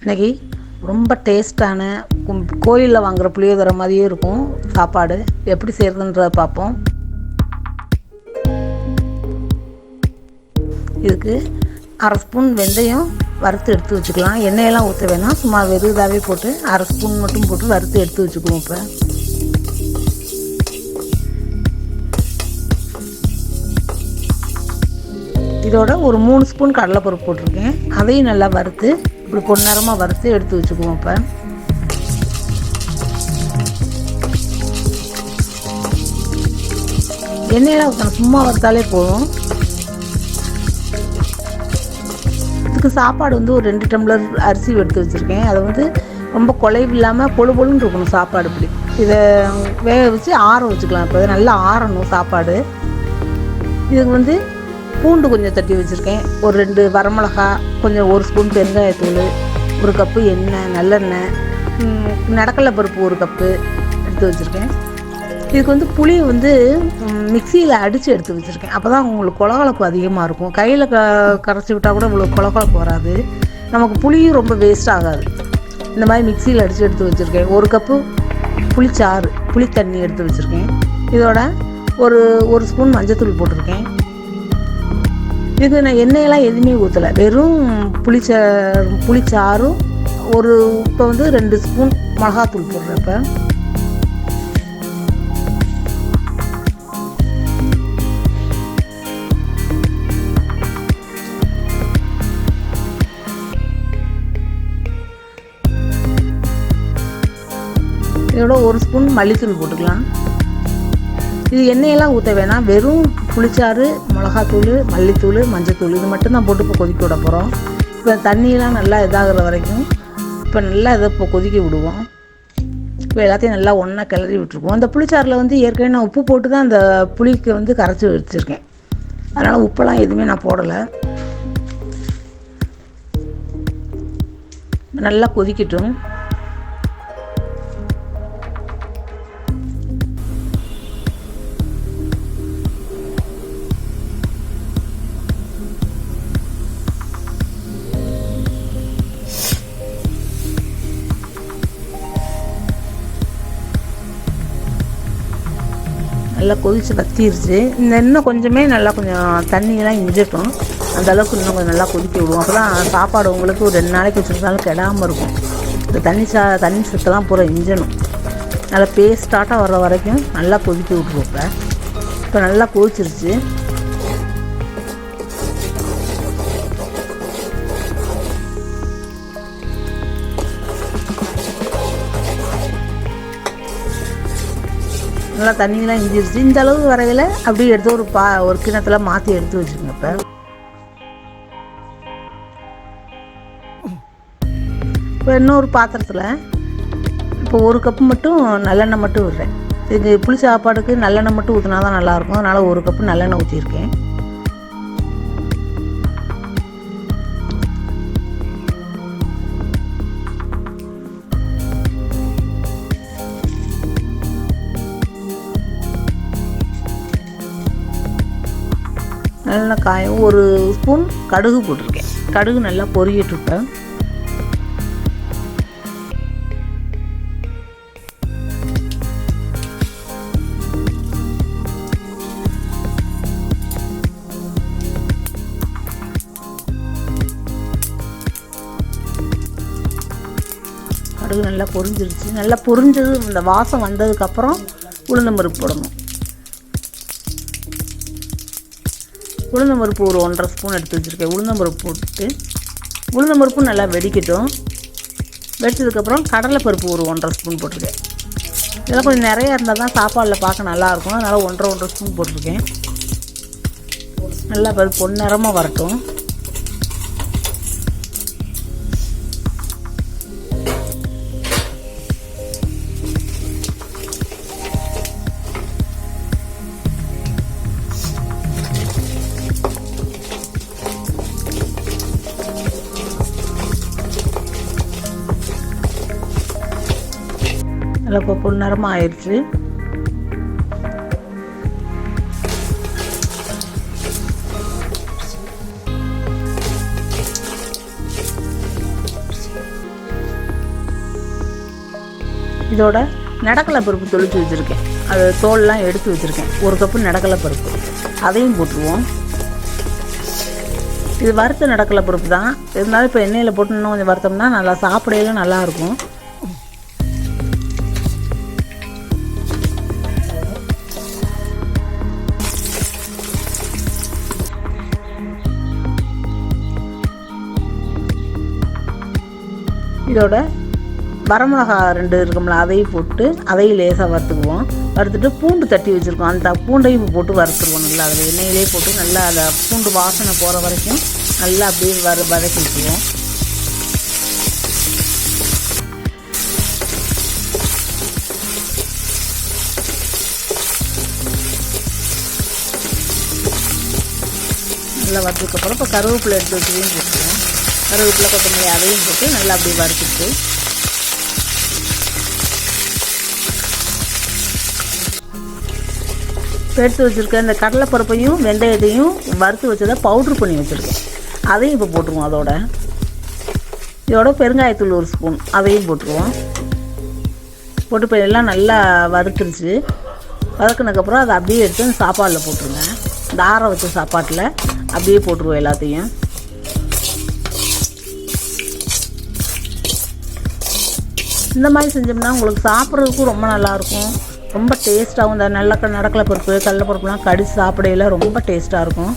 இன்றைக்கி ரொம்ப டேஸ்ட்டான கோயிலில் வாங்குகிற புளியோதரை மாதிரியே இருக்கும் சாப்பாடு. எப்படி செய்கிறதுன்றதை பார்ப்போம். இதுக்கு அரை ஸ்பூன் வெந்தயம் வறுத்து எடுத்து வச்சுக்கலாம். எண்ணெயெல்லாம் ஊற்ற வேணாம், சும்மா வெறுதாகவே போட்டு அரை ஸ்பூன் மட்டும் போட்டு வறுத்து எடுத்து வச்சுக்குவோம். இப்போ இதோட ஒரு 3 ஸ்பூன் கடலைப்பருப்பு போட்டிருக்கேன். அதையும் நல்லா வறுத்து இப்படி பொன்னிறமாக வறுத்து எடுத்து வச்சுக்குவோம். இப்போ எண்ணெயெல்லாம் ஊற்றணும், சும்மா வறுத்தாலே போதும். இதுக்கு சாப்பாடு வந்து ஒரு 2 டம்ளர் அரிசி எடுத்து வச்சுருக்கேன். அதை வந்து ரொம்ப குலைவு இல்லாமல் பொழு பொழுன்னு இருக்கணும் சாப்பாடு. இப்படி இதை வேக வச்சு ஆற வச்சுக்கலாம். இப்போ நல்லா ஆறணும் சாப்பாடு. இதுக்கு வந்து பூண்டு கொஞ்சம் தட்டி வச்சுருக்கேன், ஒரு 2 வரமிளகா, கொஞ்சம் 1 ஸ்பூன் பெருங்காயத்தூள், 1 கப்பு எண்ணெய், நல்லெண்ணெய், நடக்கடலை பருப்பு 1 கப்பு எடுத்து வச்சுருக்கேன். இதுக்கு வந்து புளி வந்து மிக்சியில் அடித்து எடுத்து வச்சுருக்கேன். அப்போ தான் உங்களுக்கு கொலகொலப்பு அதிகமாக இருக்கும். கையில் கரைச்சி விட்டால் கூட இவ்வளோ கொலகொலப்பு வராது. நமக்கு புளியும் ரொம்ப வேஸ்ட் ஆகாது. இந்த மாதிரி மிக்சியில் அடித்து எடுத்து வச்சுருக்கேன். 1 கப்பு புளிச்சாறு, புளி தண்ணி எடுத்து வச்சுருக்கேன். இதோட ஒரு ஸ்பூன் மஞ்சத்தூள் போட்டிருக்கேன். இதுக்கு நான் எண்ணெயெல்லாம் எதுவுமே ஊற்றலை, வெறும் புளிச்சாறும் இப்போ வந்து 2 ஸ்பூன் மிளகாத்தூள் போடுறேன். இப்போ இதோட 1 ஸ்பூன் மல்லித்தூள் போட்டுக்கலாம். இது எண்ணெயெல்லாம் ஊற்ற வேணாம், வெறும் புளிச்சாறு, மிளகாத்தூள், மல்லித்தூள், மஞ்சத்தூள் இது மட்டும்தான் போட்டு இப்போ கொதிக்க விட போகிறோம். இப்போ தண்ணியெல்லாம் நல்லா இதாகிற வரைக்கும் இப்போ நல்லா இதை இப்போ கொதிக்க விடுவோம். இப்போ எல்லாத்தையும் நல்லா ஒன்றா கிளறி விட்டுருவோம். அந்த புளிச்சாறில் வந்து ஏற்கனவே நான் உப்பு போட்டு தான் அந்த புளிக்கு வந்து கரைச்சி வச்சுருக்கேன். அதனால் உப்பெல்லாம் எதுவுமே நான் போடலை. நல்லா கொதிக்கட்டும். நல்லா கொதித்து வத்திருச்சு. இன்னும் கொஞ்சமே நல்லா கொஞ்சம் தண்ணியெல்லாம் இஞ்சிட்டோம். அந்த அளவுக்கு இன்னும் கொஞ்சம் நல்லா கொதிக்க விடுவோம். அப்போ தான் சாப்பாடு உங்களுக்கு ஒரு 2 நாளைக்கு வச்சுருந்தாலும் கெடாமல் இருக்கும். இந்த தண்ணி சத்தெல்லாம் பூரா இஞ்சணும். நல்லா பேஸ்டாட்டாக வர்ற வரைக்கும் நல்லா கொதிக்க விட்ருவோம். இப்போ நல்லா கொதிச்சிருச்சு. நல்லா தண்ணியெல்லாம் இஞ்சிருச்சு. இந்த அளவு வரையில் அப்படியே எடுத்து ஒரு கிணத்துல மாற்றி எடுத்து வச்சுக்கோங்க. இப்போ இன்னொரு பாத்திரத்தில் இப்போ 1 கப்பு மட்டும் நல்லெண்ணெய் மட்டும் விடுறேன். இது புளி சாப்பாடுக்கு நல்லெண்ணெய் மட்டும் ஊற்றினா தான் நல்லாயிருக்கும். அதனால் 1 கப்பு நல்லெண்ணெய் ஊற்றிருக்கேன். நல்லா காயம் 1 ஸ்பூன் கடுகு போட்டிருக்கேன். கடுகு நல்லா பொரியட்டுருப்பேன். கடுகு நல்லா பொரிஞ்சிருச்சு. நல்லா பொரிஞ்சது இந்த வாசம் வந்ததுக்கப்புறம் உளுந்தம்பருப்பு போடணும். உளுந்தம்பருப்பு ஒரு 1.5 ஸ்பூன் எடுத்து வச்சுருக்கேன். உளுந்தம்பருப்பு போட்டுட்டு உளுந்தம்பருப்பும் நல்லா வெடிக்கட்டும். வெடிச்சதுக்கப்புறம் கடலைப்பருப்பு ஒரு 1.5 ஸ்பூன் போட்டிருக்கேன். இதெல்லாம் கொஞ்சம் நிறையா இருந்தால் தான் சாப்பாடில் பார்க்க நல்லாயிருக்கும். அதனால் 1.5 ஸ்பூன் போட்டிருக்கேன். நல்லா பருப்பு பொன்னிறமாக வரட்டும். நல்லா இப்போ பொன்னிறமாக ஆயிடுச்சு. இதோட நடக்கலை பருப்பு தொளிச்சு வச்சுருக்கேன், அது தோல்லாம் எடுத்து வச்சுருக்கேன். 1 கப்பு நடக்கலை பருப்பு அதையும் போட்டுருவோம். இது வறுத்த நடக்கலை பருப்பு தான், இருந்தாலும் இப்போ எண்ணெயில் போட்டு இன்னும் கொஞ்சம் வறுத்தோம்னா நல்லா சாப்பிடையிலும் நல்லாயிருக்கும். இதோட வரமிளகா 2 இருக்கும்ல, அதையும் போட்டு அதையும் லேசாக வறுத்துக்குவோம். வறுத்துட்டு பூண்டு தட்டி வச்சுருக்கோம், அந்த பூண்டையும் போட்டு வறுத்துருவோம். நல்லா அதில் எண்ணெயிலே போட்டு நல்லா அந்த பூண்டு வாசனை போகிற வரைக்கும் நல்லா அப்படியே வதக்கி வச்சுக்குவோம். நல்லா வறுத்ததுக்கப்புறம் இப்போ கருவேப்பிலை எடுத்து வச்சுக்கையும் போட்டுருவோம். கருவேப்பிலை கொத்தமல்லி அதையும் போட்டு நல்லா அப்படியே வறுத்துட்டு எடுத்து வச்சுருக்கேன். இந்த கடலைப்பருப்பையும் வெந்தயத்தையும் வறுத்து வச்சதை பவுட்ரு பண்ணி வச்சுருக்கேன், அதையும் இப்போ போட்டுருவோம். இதோட பெருங்காயத்தூள் 1 ஸ்பூன் அதையும் போட்டுருவோம். போட்டு இப்போ எல்லாம் நல்லா வறுத்துருச்சு. வதக்குனதுக்கப்புறம் அதை அப்படியே எடுத்து அந்த சாப்பாடில் போட்டுருங்க. இந்த ஆற வச்ச சாப்பாட்டில் அப்படியே போட்டுருவோம் எல்லாத்தையும். இந்த மாதிரி செஞ்சோம்னா உங்களுக்கு சாப்பிட்றதுக்கும் ரொம்ப நல்லாயிருக்கும், ரொம்ப டேஸ்ட்டாகவும். இந்த நடக்கலை பருப்பு கடலைப்பருப்புலாம் கடிச்சு சாப்பிடையில ரொம்ப டேஸ்ட்டாக இருக்கும்.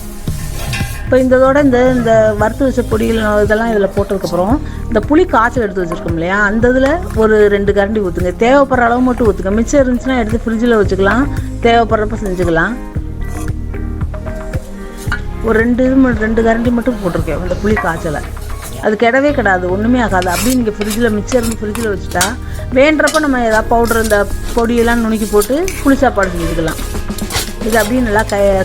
இப்போ இதோட இந்த வறுத்து வச்ச பொடிகள் இதெல்லாம் இதில் போட்டதுக்கப்புறம் இந்த புளி காய்ச்சல் எடுத்து வச்சுருக்கோம் இல்லையா, அந்த இதில் ஒரு 2 கரண்டி ஊற்றுங்க. தேவைப்படுற அளவு மட்டும் ஊற்றுங்க, மிச்சம் இருந்துச்சுன்னா எடுத்து ஃப்ரிட்ஜில் வச்சுக்கலாம், தேவைப்படுறப்ப செஞ்சுக்கலாம். ஒரு 2 கரண்டி மட்டும் போட்டிருக்கேன் இந்த புளி காய்ச்சலை. அது கிடவே கிடாது, ஒன்றுமே ஆகாது. அப்படியே நீங்கள் ஃப்ரிட்ஜில் மிச்சம் இருந்து ஃப்ரிட்ஜில் வச்சுட்டா வேண்டுறப்ப நம்ம ஏதாவது பவுட்ரு இந்த பொடியெல்லாம் நுணுக்கி போட்டு புளி சாப்பாடு செஞ்சுக்கலாம். இது அப்படியே நல்லா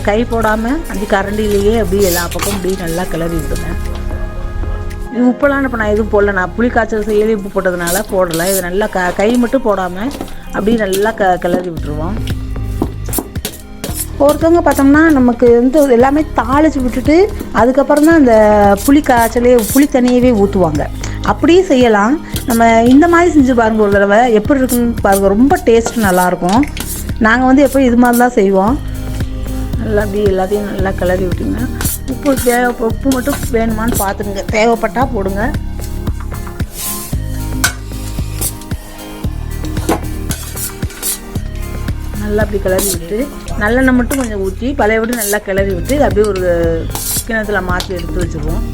கை போடாமல் அந்த கரண்டிலேயே அப்படியே எல்லா பக்கம் அப்படியே நல்லா கிளறி விட்டுங்க. இது உப்பெல்லாம் இப்போ நான் எதுவும் போடல, நான் புளி காய்ச்சல் செய்யலே உப்பு போட்டதுனால போடலை. இது நல்லா கை மட்டும் போடாமல் அப்படியே நல்லா கிளறி விட்டுருவோம். ஒருத்தவங்க பார்த்தோம்னா நமக்கு எல்லாமே தாளித்து விட்டுட்டு அதுக்கப்புறம் தான் அந்த புளி தண்ணியவே ஊற்றுவாங்க. அப்படியே செய்யலாம். நம்ம இந்த மாதிரி செஞ்சு பாருங்கள் ஒரு தடவை, எப்படி இருக்குன்னு பாருங்கள், ரொம்ப டேஸ்ட் நல்லாயிருக்கும். நாங்கள் எப்போ இது மாதிரி தான் செய்வோம். நல்லா அப்படி எல்லாத்தையும் நல்லா கிளறி விட்டிங்கன்னா உப்பு மட்டும் வேணுமான்னு பார்த்துங்க, தேவைப்பட்டால் போடுங்க. நல்லா அப்படி கிளறி விட்டு நல்லெண்ணெய் மட்டும் கொஞ்சம் ஊற்றி பழைய விட்டு நல்லா கிளறி விட்டு அப்படியே ஒரு கிணத்துல மாற்றி எடுத்து வச்சுருவோம்.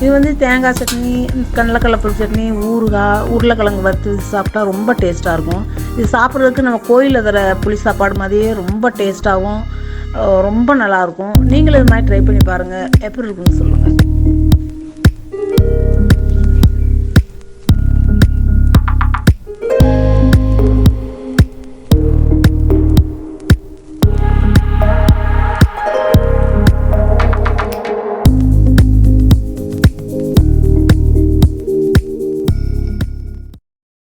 இது தேங்காய் சட்னி, கடலைப்பருப்பு சட்னி, ஊறுகாய், உருளைக்கிழங்கு வறுத்து சாப்பிட்டா ரொம்ப டேஸ்ட்டாக இருக்கும். இது சாப்பிட்றதுக்கு நம்ம கோயிலில் தர புளி சாப்பாடு மாதிரியே ரொம்ப டேஸ்ட்டாகவும் ரொம்ப நல்லாயிருக்கும். நீங்களும் இது மாதிரி ட்ரை பண்ணி பாருங்கள், எப்படி இருக்குன்னு சொல்லுங்கள்.